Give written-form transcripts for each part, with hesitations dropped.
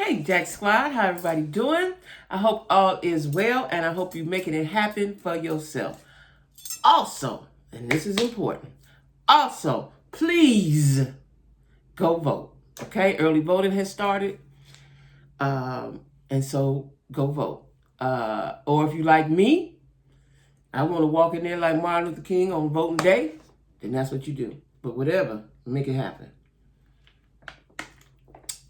Hey, Jack Squad, how everybody doing? I hope all is well, and I hope you're making it happen for yourself. Also, and this is important, also, please go vote, okay? Early voting has started, and so go vote. Or if you like me, I want to walk in there like Martin Luther King on voting day, then that's what you do. But whatever, make it happen.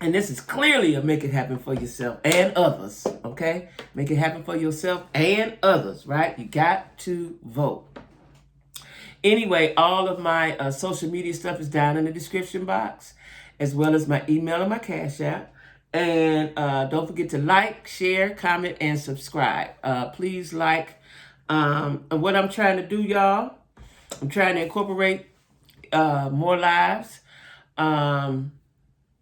And this is clearly a make it happen for yourself and others, okay? Make it happen for yourself and others, right? You got to vote. Anyway, all of my social media stuff is down in the description box, as well as my email and my Cash App. And don't forget to like, share, comment, and subscribe. Please like what I'm trying to do, y'all. I'm trying to incorporate more lives.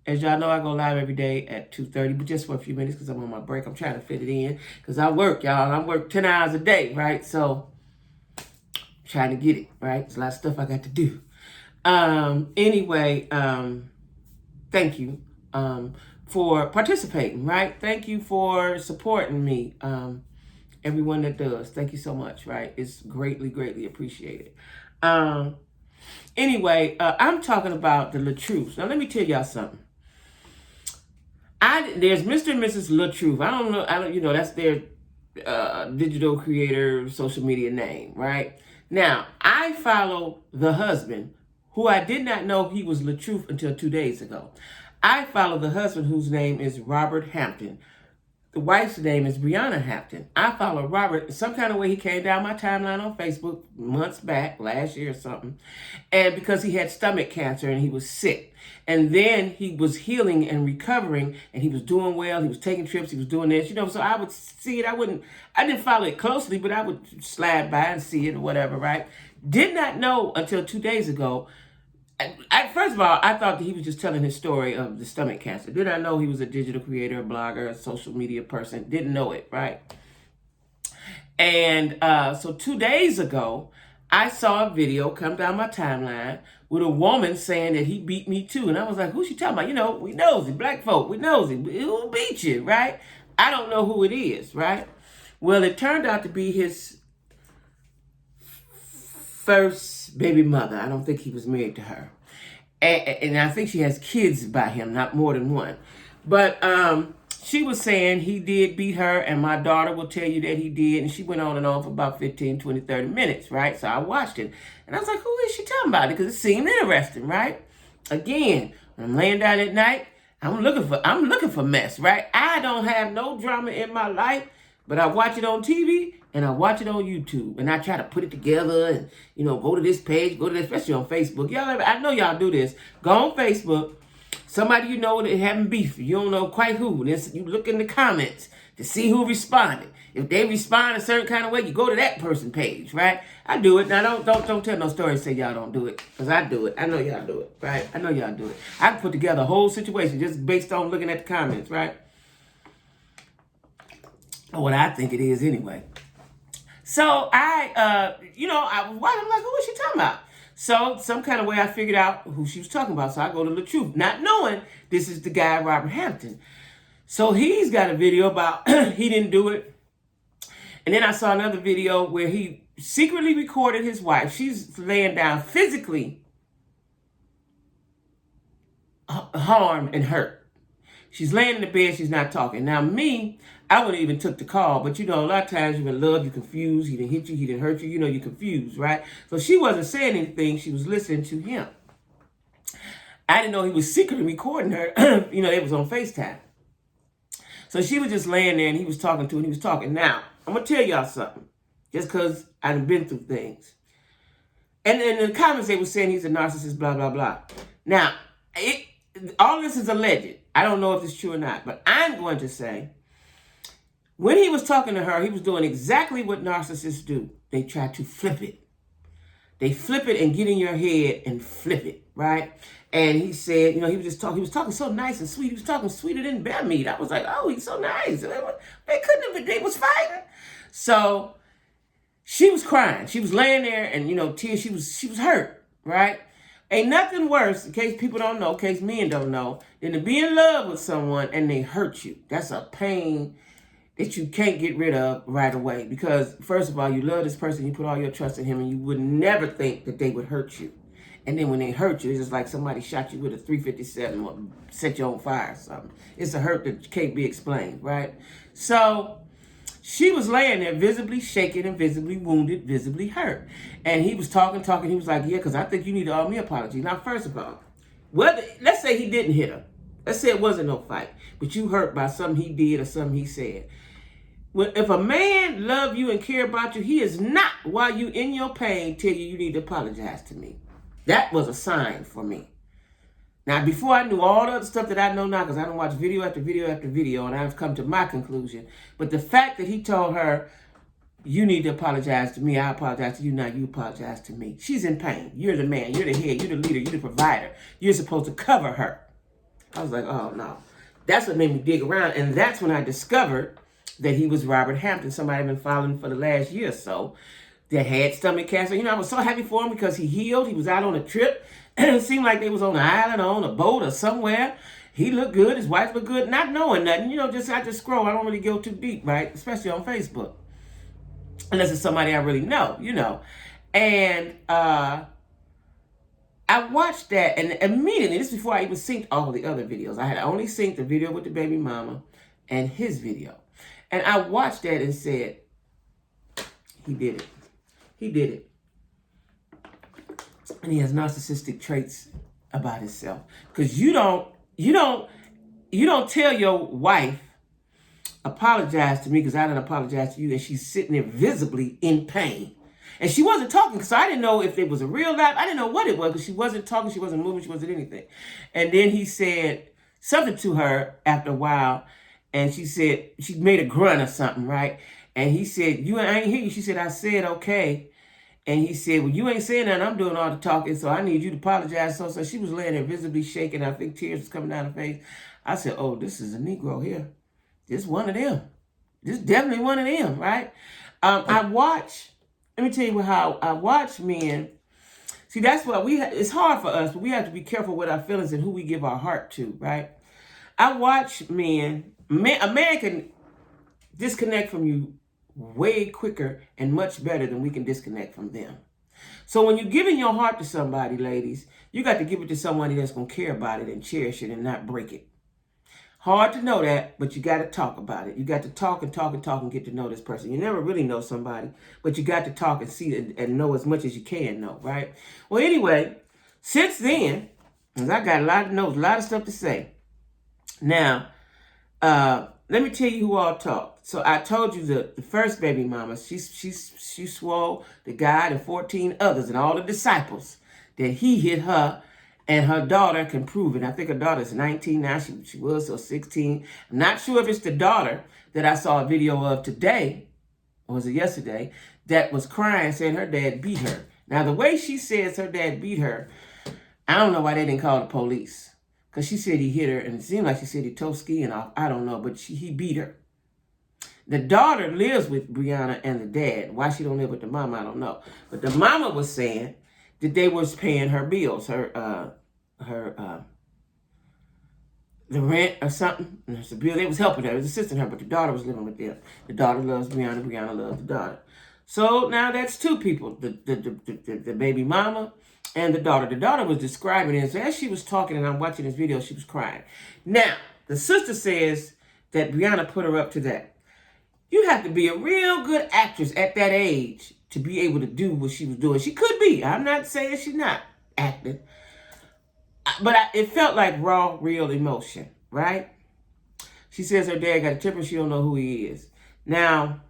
As y'all know, I go live every day at 2:30, but just for a few minutes because I'm on my break. I'm trying to fit it in because I work, y'all. I work 10 hours a day, right? So, I'm trying to get it, right? There's a lot of stuff I got to do. Anyway, thank you for participating, right? Thank you for supporting me. Everyone that does, thank you so much, right? It's greatly, greatly appreciated. Anyway, I'm talking about the Latruth. Now, let me tell y'all something. There's Mr. and Mrs. Latruth. That's their digital creator social media name, right? Now, I follow the husband, who I did not know he was Latruth until 2 days ago. I follow the husband whose name is Robert Hampton. The wife's name is Brianna Hampton. I follow Robert. Some kind of way he came down my timeline on Facebook months back, last year or something. And because he had stomach cancer and he was sick. And then he was healing and recovering and he was doing well. He was taking trips. He was doing this, so I would see it. I didn't follow it closely, but I would slide by and see it or whatever, right? Did not know until 2 days ago. First of all, I thought that he was just telling his story of the stomach cancer. Did not know he was a digital creator, a blogger, a social media person. Didn't know it, right? And so 2 days ago, I saw a video come down my timeline with a woman saying that he beat me too. And I was like, who's she talking about? We nosy, black folk, we nosy. Who beat you, right? I don't know who it is, right? Well, it turned out to be his first baby mother. I don't think he was married to her. And I think she has kids by him, not more than one. But she was saying he did beat her, and my daughter will tell you that he did. And she went on and on for about 15, 20, 30 minutes, right? So I watched it. And I was like, who is she talking about? Because it seemed interesting, right? Again, when I'm laying down at night, I'm looking for mess, right? I don't have no drama in my life, but I watch it on TV and I watch it on YouTube, and I try to put it together and, go to this page, go to this, especially on Facebook. I know y'all do this. Go on Facebook. Somebody that having beef. You don't know quite who. You look in the comments to see who responded. If they respond a certain kind of way, you go to that person page, right? I do it. Now, don't tell no stories say y'all don't do it, because I do it. I know y'all do it, right? I know y'all do it. I can put together a whole situation just based on looking at the comments, right? Or what I think it is anyway. So I was watching. I'm like, who is she talking about? So some kind of way I figured out who she was talking about. So I go to Latruth, not knowing this is the guy, Robert Hampton. So he's got a video about he didn't do it. And then I saw another video where he secretly recorded his wife. She's laying down physically harmed and hurt. She's laying in the bed. She's not talking. Now, me, I wouldn't even took the call. But, a lot of times you're in love, you're confused. He didn't hit you. He didn't hurt you. You're confused, right? So she wasn't saying anything. She was listening to him. I didn't know he was secretly recording her. They was on FaceTime. So she was just laying there and he was talking to her and he was talking. Now, I'm going to tell y'all something. Just because I've been through things. And in the comments, they were saying he's a narcissist, blah, blah, blah. Now, all this is alleged. I don't know if it's true or not, but I'm going to say when he was talking to her, he was doing exactly what narcissists do. They try to flip it. They flip it and get in your head and flip it, right? And he said, he was talking so nice and sweet. He was talking sweeter than bear meat. I was like, oh, he's so nice. They couldn't have, they was fighting. So she was crying. She was laying there and, tears, she was hurt, right? Ain't nothing worse, in case people don't know, in case men don't know, than to be in love with someone and they hurt you. That's a pain that you can't get rid of right away. Because, first of all, you love this person, you put all your trust in him, and you would never think that they would hurt you. And then when they hurt you, it's just like somebody shot you with a 357 or set you on fire or something. It's a hurt that can't be explained, right? So she was laying there visibly shaken and visibly wounded, visibly hurt. And he was talking. He was like, yeah, because I think you need to owe me an apology. Now, first of all, let's say he didn't hit her. Let's say it wasn't no fight, but you hurt by something he did or something he said. If a man love you and care about you, he is not, while you in your pain, tell you need to apologize to me. That was a sign for me. Now, before I knew all the other stuff that I know now, because I don't watch video after video after video, and I've come to my conclusion. But the fact that he told her, you need to apologize to me, I apologize to you, now you apologize to me. She's in pain. You're the man, you're the head, you're the leader, you're the provider. You're supposed to cover her. I was like, oh, no. That's what made me dig around, and that's when I discovered that he was Robert Hampton, somebody I've been following for the last year or so, that had stomach cancer. You know, I was so happy for him because he healed. He was out on a trip. And it seemed like they was on an island or on a boat or somewhere. He looked good. His wife looked good. Not knowing nothing. You know, I just scroll. I don't really go too deep, right? Especially on Facebook. Unless it's somebody I really know, you know. And I watched that. And immediately, this is before I even synced all the other videos. I had only synced the video with the baby mama and his video. And I watched that and said, he did it. He did it. And he has narcissistic traits about himself. Because you don't tell your wife, apologize to me because I didn't apologize to you, and she's sitting there visibly in pain. And she wasn't talking, so I didn't know if it was a real laugh. I didn't know what it was, because she wasn't talking, she wasn't moving, she wasn't anything. And then he said something to her after a while, and she said, she made a grunt or something, right? And he said, I ain't hear you. She said, I said, okay. And he said, well, you ain't saying nothing. I'm doing all the talking, so I need you to apologize. So she was laying there visibly shaking. I think tears was coming down her face. I said, oh, this is a Negro here. This one of them. This definitely one of them, right? Let me tell you how I watch men. See, that's what it's hard for us, but we have to be careful with our feelings and who we give our heart to, right? I watch men. A man can disconnect from you way quicker and much better than we can disconnect from them. So when you're giving your heart to somebody, ladies, you got to give it to somebody that's going to care about it and cherish it and not break it. Hard to know that, but you got to talk about it. You got to talk and talk and talk and get to know this person. You never really know somebody, but you got to talk and see and know as much as you can know, right? Well, anyway, since then, because I got a lot of notes, a lot of stuff to say. Now, let me tell you who all talked. So I told you the first baby mama, she swore to God and 14 others and all the disciples that he hit her, and her daughter can prove it. I think her daughter's 19 now. She was so 16. I'm not sure if it's the daughter that I saw a video of today, or was it yesterday, that was crying saying her dad beat her. Now, the way she says her dad beat her, I don't know why they didn't call the police. Because she said he hit her, and it seemed like she said he tore skin off. I don't know, but he beat her. The daughter lives with Brianna and the dad. Why she don't live with the mama, I don't know. But the mama was saying that they was paying her bills, the rent or something. And the bill, they was helping her, they was assisting her, but the daughter was living with them. The daughter loves Brianna, Brianna loves the daughter. So now that's two people, the baby mama and the daughter. The daughter was describing it. So as she was talking and I'm watching this video, she was crying. Now, the sister says that Brianna put her up to that. You have to be a real good actress at that age to be able to do what she was doing. She could be. I'm not saying she's not acting. But it felt like raw, real emotion, right? She says her dad got a temper. She don't know who he is. Now,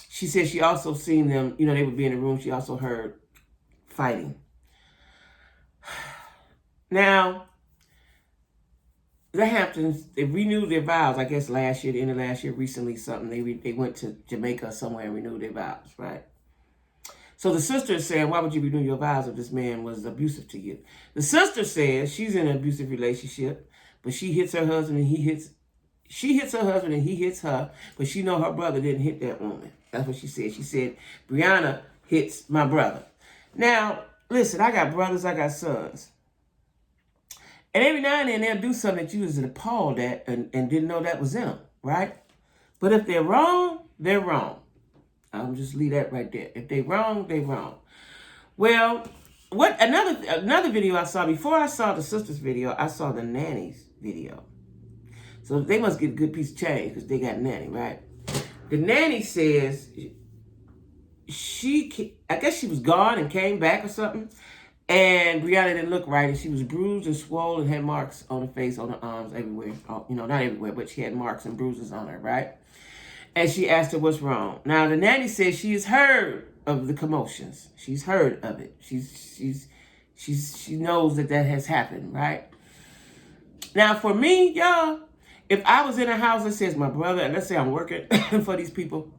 she says she also seen them, they would be in the room. She also heard fighting. Now, the Hamptons, they renewed their vows, I guess last year, the end of last year, recently something. They went to Jamaica somewhere and renewed their vows, right? So the sister is saying, why would you renew your vows if this man was abusive to you? The sister says she's in an abusive relationship, but she hits her husband and she hits her husband and he hits her, but she know her brother didn't hit that woman. That's what she said. She said, Brianna hits my brother. Now, listen, I got brothers, I got sons. And every now and then they'll do something that you was appalled at and didn't know that was in them, right? But if they're wrong, they're wrong. I'll just leave that right there. If they're wrong, they're wrong. Well, what another video I saw, before I saw the sisters video, I saw the nannies video. So they must get a good piece of change because they got a nanny, right? The nanny says I guess she was gone and came back or something. And Brianna didn't look right, and she was bruised and swollen, had marks on her face, on her arms, everywhere. You know, not everywhere, but she had marks and bruises on her, right? And she asked her what's wrong. Now, the nanny says she has heard of the commotions. She's heard of it. She knows that has happened, right? Now, for me, y'all, if I was in a house that says my brother, and let's say I'm working for these people,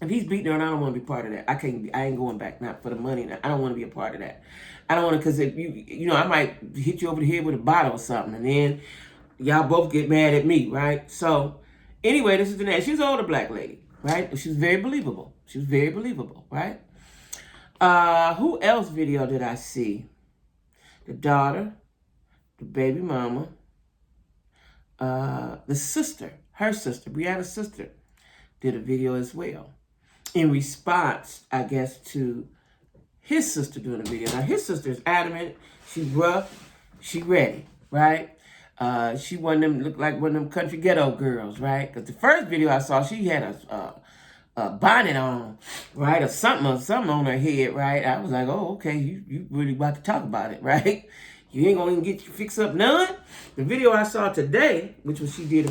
if he's beating her, and I don't want to be part of that. I ain't going back, not for the money. I don't want to be a part of that. I don't want to, because if you know, I might hit you over the head with a bottle or something, and then y'all both get mad at me, right? So, anyway, this is the name. She's an older black lady, right? She was very believable. She was very believable, right? Who else video did I see? The daughter, the baby mama, the sister, her sister, Brianna's sister, did a video as well. In response, I guess, to his sister doing a video. Now, his sister is adamant. She's rough. She ready, right? She one of them, looked like one of them country ghetto girls, right? Because the first video I saw, she had a bonnet on, right? Or something on her head, right? I was like, oh, okay, you really about to talk about it, right? You ain't gonna even get you fix up none. The video I saw today, which was she did a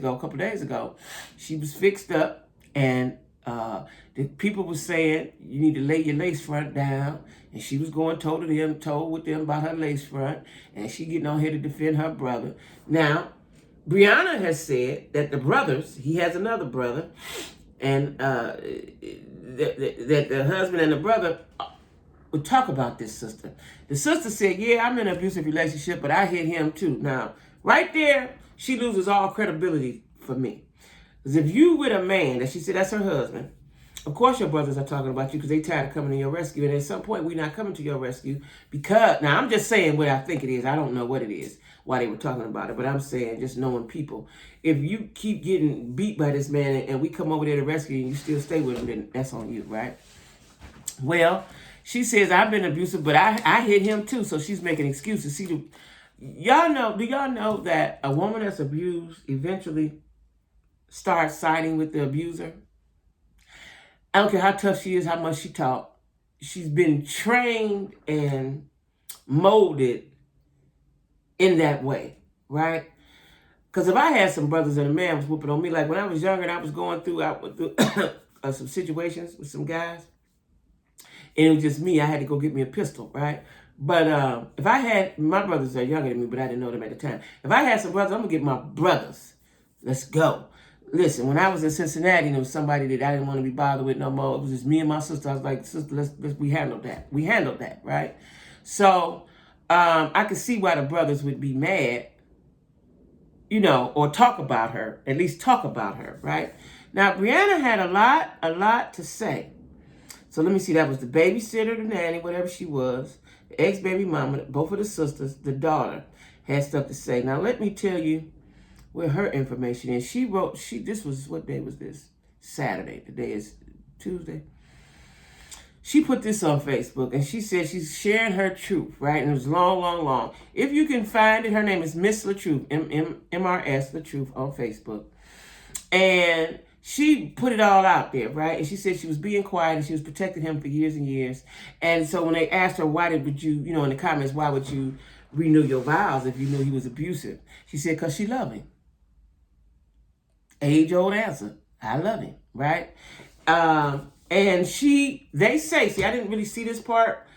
couple days ago, she was fixed up, and the people were saying you need to lay your lace front down, and she was going told with them about her lace front, and she getting on here to defend her brother. Now, Brianna has said that the brothers, he has another brother, and that the husband and the brother would talk about this sister. The sister said, yeah, I'm in an abusive relationship, but I hit him too. Now, right there, she loses all credibility for me. Because if you with a man, that she said that's her husband, of course your brothers are talking about you because they tired of coming to your rescue. And at some point, we're not coming to your rescue because, now I'm just saying what I think it is. I don't know what it is, why they were talking about it. But I'm saying, just knowing people, if you keep getting beat by this man and we come over there to rescue you and you still stay with him, then that's on you, right? Well, she says, I've been abusive, but I hit him too. So she's making excuses. See, do y'all know that a woman that's abused eventually starts siding with the abuser? I don't care how tough she is, how much she taught. She's been trained and molded in that way, right? Because if I had some brothers and a man was whooping on me, like when I was younger and I was going through some situations with some guys, and it was just me, I had to go get me a pistol, right? But if I had, my brothers are younger than me, but I didn't know them at the time. If I had some brothers, I'm going to get my brothers. Let's go. Listen, when I was in Cincinnati, there was somebody that I didn't want to be bothered with no more. It was just me and my sister. I was like, sister, we handled that. We handled that, right? So I could see why the brothers would be mad, you know, or talk about her, at least talk about her, right? Now, Brianna had a lot to say. So let me see, that was the babysitter, the nanny, whatever she was, the ex-baby mama, both of the sisters, the daughter had stuff to say. Now, let me tell you where her information is. This was, what day was this? Saturday. Today is Tuesday. She put this on Facebook, and she said she's sharing her truth, right? And it was long. If you can find it, her name is Miss Latruth, MRS Latruth on Facebook. And she put it all out there, right? And she said she was being quiet and she was protecting him for years and years. And so when they asked her, would you, in the comments, why would you renew your vows if you knew he was abusive? She said, because she loved him. Age-old answer. I love him, right? And they say, I didn't really see this part,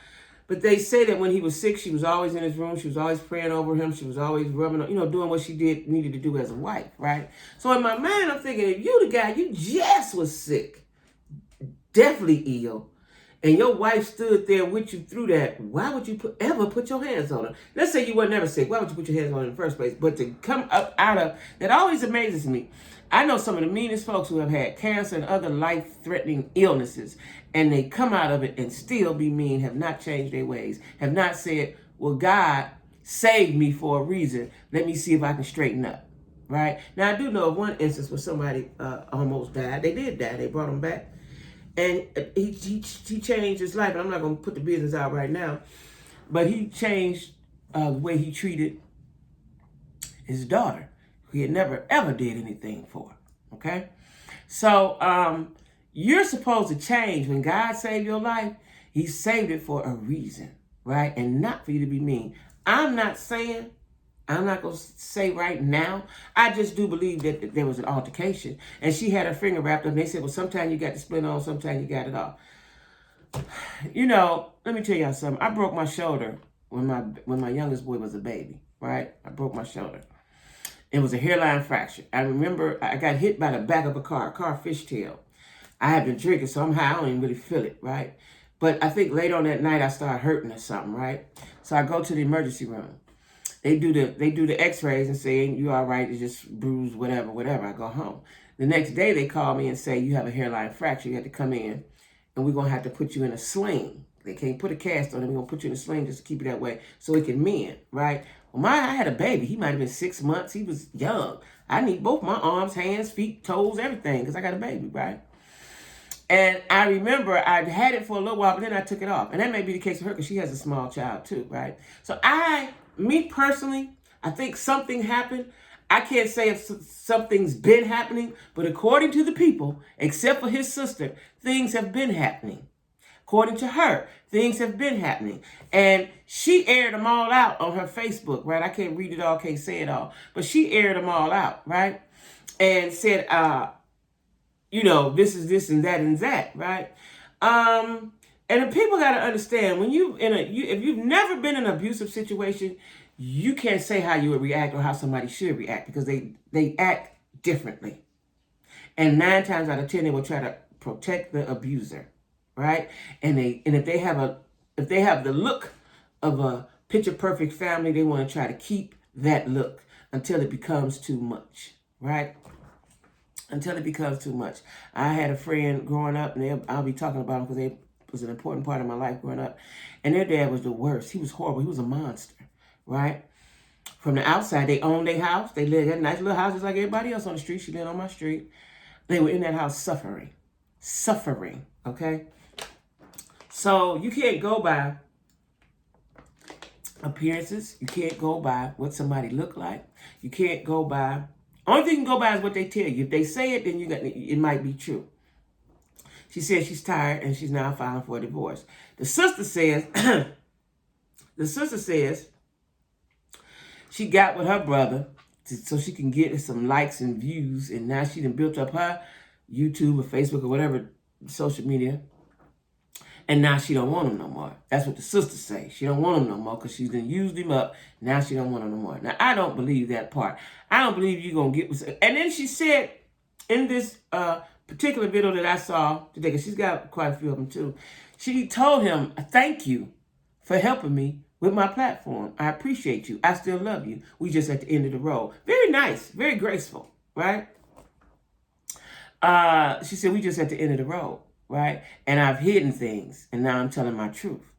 but they say that when he was sick, she was always in his room. She was always praying over him. She was always rubbing, doing what she needed to do as a wife, right? So in my mind, I'm thinking, if you the guy, you just was sick, definitely ill, and your wife stood there with you through that, why would you ever put your hands on her? Let's say you were never sick. Why would you put your hands on her in the first place? But to come up out of, that always amazes me. I know some of the meanest folks who have had cancer and other life-threatening illnesses, and they come out of it and still be mean, have not changed their ways, have not said, well, God saved me for a reason. Let me see if I can straighten up. Right? Now, I do know of one instance where somebody almost died. They did die. They brought him back. And he changed his life. And I'm not going to put the business out right now. But he changed the way he treated his daughter, who he had never, ever did anything for. Okay? So you're supposed to change. When God saved your life, he saved it for a reason. Right? And not for you to be mean. I'm not going to say right now. I just do believe that there was an altercation. And she had her finger wrapped up. And they said, well, sometimes you got the splint on, sometimes you got it off. You know, let me tell y'all something. I broke my shoulder when my youngest boy was a baby, right? I broke my shoulder. It was a hairline fracture. I remember I got hit by the back of a car fishtail. I had been drinking, so I'm high. I don't even really feel it, right? But I think later on that night, I started hurting or something, right? So I go to the emergency room. They do the x-rays and saying, you all right, it's just bruised, whatever. I go home. The next day, they call me and say, you have a hairline fracture. You have to come in, and we're going to have to put you in a sling. They can't put a cast on it. We're going to put you in a sling just to keep it that way so it can mend, right? Well, I had a baby. He might have been 6 months. He was young. I need both my arms, hands, feet, toes, everything, because I got a baby, right? And I remember I had it for a little while, but then I took it off. And that may be the case for her because she has a small child too, right? So me personally, I think something happened. I can't say if something's been happening, but according to the people, except for his sister, things have been happening. According to her, things have been happening. And she aired them all out on her Facebook, right? I can't read it all, can't say it all. But she aired them all out, right? And said, you know, this is this and that, right? And the people got to understand, when if you've never been in an abusive situation, you can't say how you would react or how somebody should react because they act differently. And 9 times out of 10, they will try to protect the abuser, right? And if they have the look of a picture perfect family, they want to try to keep that look until it becomes too much, right? Until it becomes too much. I had a friend growing up, and I'll be talking about them because they was an important part of my life growing up. And their dad was the worst. He was horrible. He was a monster, right? From the outside, they owned their house. They lived in nice little houses like everybody else on the street. She lived on my street. They were in that house suffering, okay? So you can't go by appearances. You can't go by what somebody looked like. You can't go by... Only thing you can go by is what they tell you. If they say it, then it might be true. She says she's tired and she's now filing for a divorce. The sister says she got with her brother so she can get some likes and views, and now she done built up her YouTube or Facebook or whatever social media, and now she don't want him no more. That's what the sister say. She don't want him no more because she's done used him up. Now she don't want him no more. Now, I don't believe that part. I don't believe you're going to get... And then she said in this particular video that I saw today, because she's got quite a few of them too, she told him, thank you for helping me with my platform. I appreciate you. I still love you. We just at the end of the road. Very nice. Very graceful, right? She said, we just at the end of the road. Right? And I've hidden things, and now I'm telling my truth.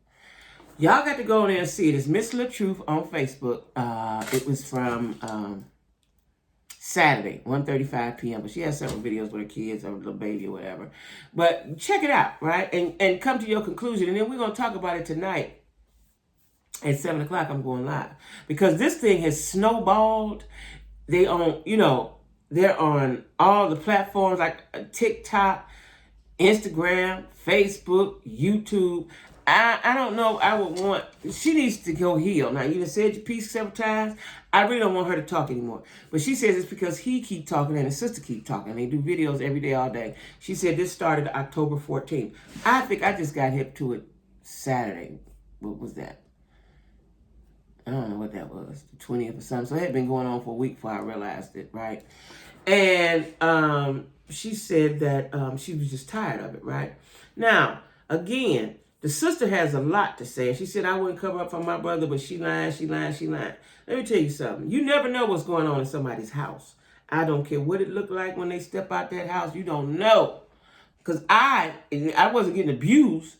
Y'all got to go in there and see it. It's Miss Latruth on Facebook. It was from Saturday, 1:35 p.m. But she has several videos with her kids or a little baby or whatever. But check it out, right? And come to your conclusion. And then we're going to talk about it tonight. At 7 o'clock, I'm going live. Because this thing has snowballed. They're on all the platforms like TikTok, Instagram, Facebook, YouTube. I don't know. I would want... She needs to go heal. Now, you done said your piece several times. I really don't want her to talk anymore. But she says it's because he keep talking and his sister keep talking. They do videos every day, all day. She said this started October 14th. I think I just got hip to it Saturday. What was that? I don't know what that was. The 20th or something. So it had been going on for a week before I realized it, right? And... she said that she was just tired of it, right? Now, Again, the sister has a lot to say. She said, I wouldn't cover up for my brother, but she lying, she lying, she lying. Let me tell you something. You never know what's going on in somebody's house. I don't care what it looked like when they step out that house. You don't know. Because I wasn't getting abused,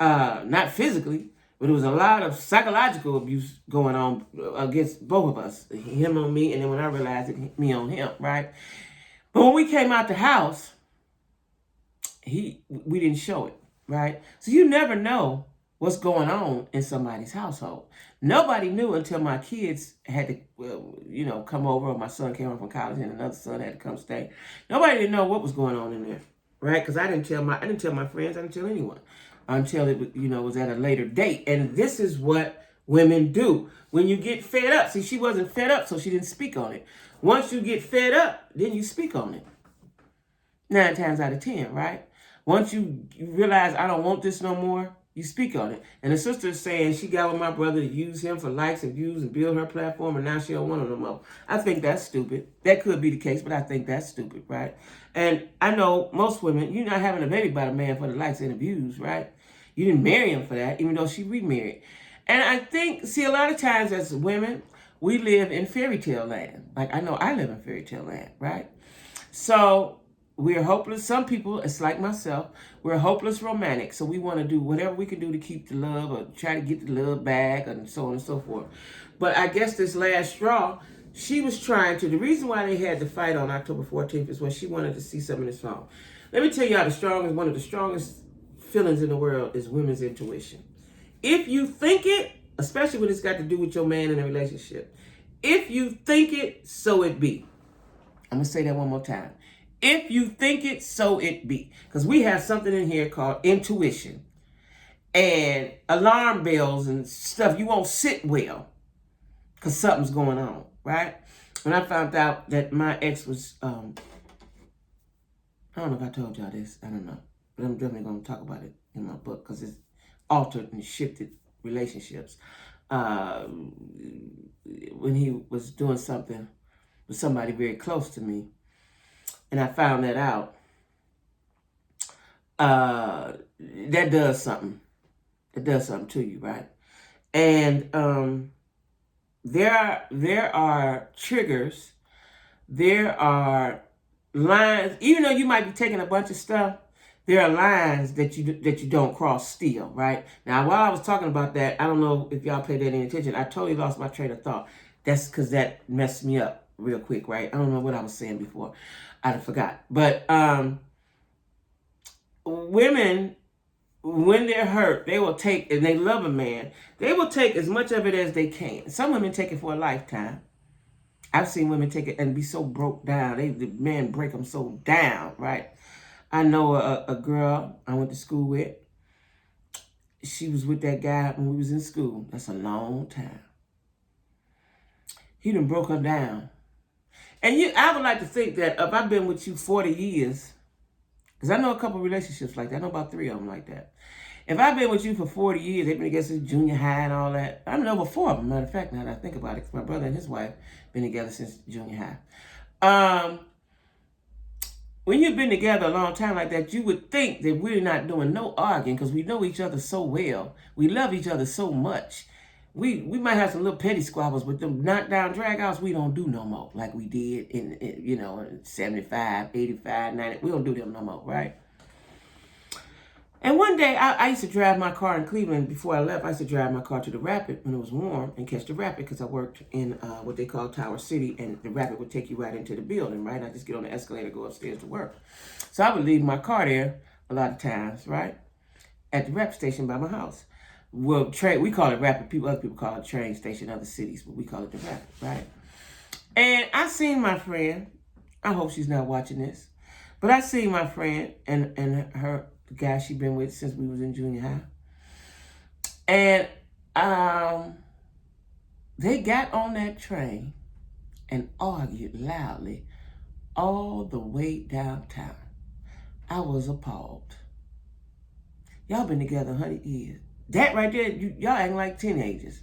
not physically, but there was a lot of psychological abuse going on against both of us. Him on me, and then when I realized it, me on him, right? But when we came out the house, we didn't show it, right? So you never know what's going on in somebody's household. Nobody knew until my kids had to, come over, or my son came home from college and another son had to come stay. Nobody didn't know what was going on in there, right? Because I didn't tell my friends, I didn't tell anyone until it, was at a later date. And this is what women do when you get fed up. See, she wasn't fed up, so she didn't speak on it. Once you get fed up, then you speak on it. 9 times out of 10, right? Once you realize I don't want this no more, you speak on it. And the sister is saying she got with my brother to use him for likes and views and build her platform, and now she don't want him no more. I think that's stupid. That could be the case, but I think that's stupid, right? And I know most women, you're not having a baby by the man for the likes and the views, right? You didn't marry him for that, even though she remarried. And I think, a lot of times as women, we live in fairy tale land. Like, I know I live in fairy tale land, right? So we're hopeless. Some people, it's like myself, we're hopeless romantic. So we want to do whatever we can do to keep the love or try to get the love back and so on and so forth. But I guess this last straw, she was trying to, the reason why they had the fight on October 14th is when she wanted to see some of this song. Let me tell you how one of the strongest feelings in the world is women's intuition. If you think it, especially when it's got to do with your man in a relationship, if you think it, so it be. I'm going to say that one more time. If you think it, so it be. Because we have something in here called intuition. And alarm bells and stuff, you won't sit well because something's going on, right? When I found out that my ex was, I don't know if I told y'all this, I don't know. But I'm definitely going to talk about it in my book because it's altered and shifted relationships. When he was doing something with somebody very close to me, and I found that out, that does something. It does something to you, right? And there are triggers, there are lines. Even though you might be taking a bunch of stuff, there are lines that you don't cross still, right? Now, while I was talking about that, I don't know if y'all paid that any attention. I totally lost my train of thought. That's because that messed me up real quick, right? I don't know what I was saying before. I forgot. But women, when they're hurt, they will take, and they love a man, they will take as much of it as they can. Some women take it for a lifetime. I've seen women take it and be so broke down. The man break them so down, right? I know a girl I went to school with. She was with that guy when we was in school. That's a long time. He done broke her down. And I would like to think that if I've been with you 40 years, because I know a couple relationships like that. I know about 3 of them like that. If I've been with you for 40 years, they've been together since junior high and all that. I know over 4 of them, matter of fact, now that I think about it, because my brother and his wife been together since junior high. When you've been together a long time like that, you would think that we're not doing no arguing because we know each other so well. We love each other so much. We might have some little petty squabbles, but them knockdown dragouts, we don't do no more like we did in 75, 85, 90. We don't do them no more, right? And one day, I used to drive my car in Cleveland. Before I left, I used to drive my car to the Rapid when it was warm and catch the Rapid because I worked in what they call Tower City, and the Rapid would take you right into the building, right? I just get on the escalator, go upstairs to work. So I would leave my car there a lot of times, right? At the Rapid station by my house. Well, we call it Rapid. Other people call it train station, other cities, but we call it the Rapid, right? And I seen my friend. I hope she's not watching this, but I seen my friend and her, the guy she been with since we was in junior high, and they got on that train and argued loudly all the way downtown. I was appalled. Y'all been together 100 years. That right there, y'all acting like teenagers.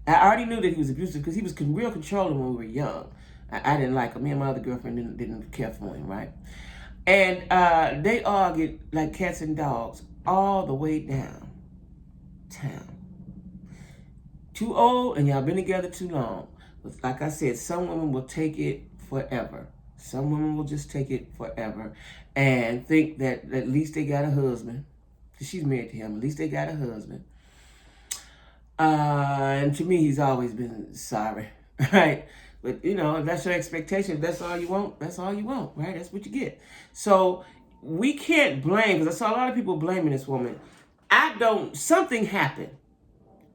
I already knew that he was abusive because he was real controlling when we were young. I didn't like him. Me and my other girlfriend didn't care for him, right? And they argued like cats and dogs all the way down town. Too old and y'all been together too long. But like I said, some women will take it forever. Some women will just take it forever and think that at least they got a husband. She's married to him. At least they got a husband. And to me, he's always been sorry, right? But, you know, if that's your expectation, if that's all you want, that's all you want, right? That's what you get. So we can't blame, because I saw a lot of people blaming this woman. Something happened.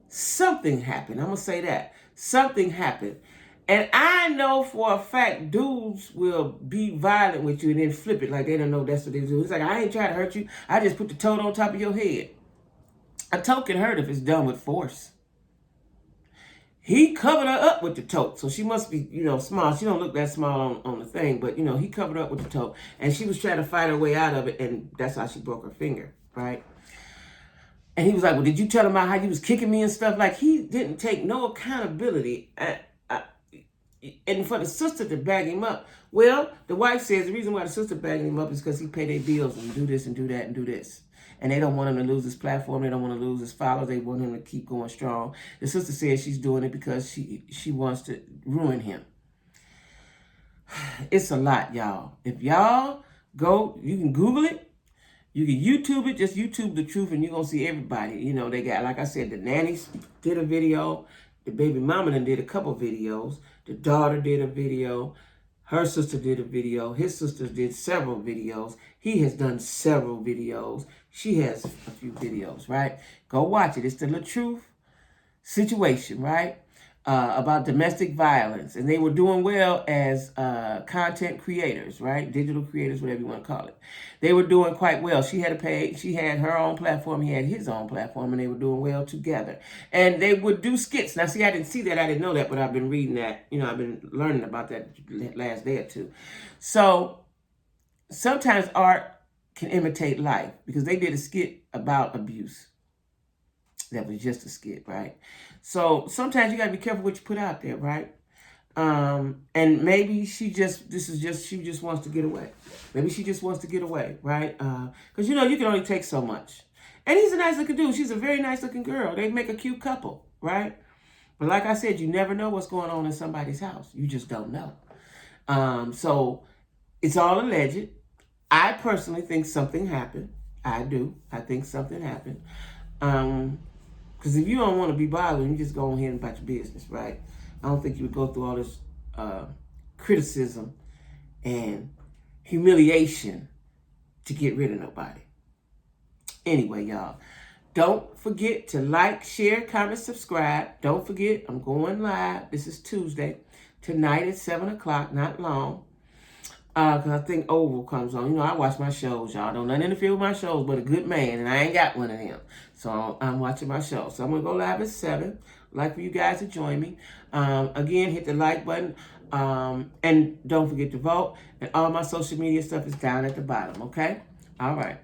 Something happened. I'm going to say that. Something happened. And I know for a fact dudes will be violent with you and then flip it like they don't know that's what they do. It's like, I ain't trying to hurt you. I just put the toad on top of your head. A toad can hurt if it's done with force. He covered her up with the tote. So she must be, you know, small. She don't look that small on the thing. But, you know, he covered her up with the tote. And she was trying to fight her way out of it. And that's how she broke her finger, right? And he was like, well, did you tell him about how you was kicking me and stuff? Like, he didn't take no accountability. And for the sister to bag him up, well, the wife says the reason why the sister bagging him up is because he pay their bills and do this and do that and do this. And they don't want him to lose his platform. They don't want to lose his followers. They want him to keep going strong. The sister says she's doing it because she wants to ruin him. It's a lot, y'all. If y'all go, you can Google it. You can YouTube it. Just YouTube the truth and you're going to see everybody. You know, they got, like I said, the nannies did a video. The baby mama done did a couple videos. The daughter did a video. Her sister did a video. His sister did several videos. He has done several videos. She has a few videos, right? Go watch it. It's the Latruth situation, right? About domestic violence. And they were doing well as content creators, right? Digital creators, whatever you want to call it. They were doing quite well. She had a page. She had her own platform. He had his own platform. And they were doing well together. And they would do skits. Now, see, I didn't see that. I didn't know that. But I've been reading that. You know, I've been learning about that last day or two. So sometimes art can imitate life. Because they did a skit about abuse. That was just a skit, right? So sometimes you got to be careful what you put out there, right? And maybe she just wants to get away. Maybe she just wants to get away, right? Because, you know, you can only take so much. And he's a nice looking dude. She's a very nice looking girl. They make a cute couple, right? But like I said, you never know what's going on in somebody's house. You just don't know. So it's all alleged. I personally think something happened. I do. I think something happened. Because if you don't want to be bothered, you just go ahead and about your business, right? I don't think you would go through all this criticism and humiliation to get rid of nobody. Anyway, y'all, don't forget to like, share, comment, subscribe. Don't forget, I'm going live. This is Tuesday. Tonight at 7 o'clock, not long. Because I think Oval comes on. You know, I watch my shows, y'all. Don't nothing interfere with my shows but a good man, and I ain't got one of them. So I'm watching my show. So I'm going to go live at 7. I'd like for you guys to join me. Again, hit the like button. And don't forget to vote. And all my social media stuff is down at the bottom, okay? All right.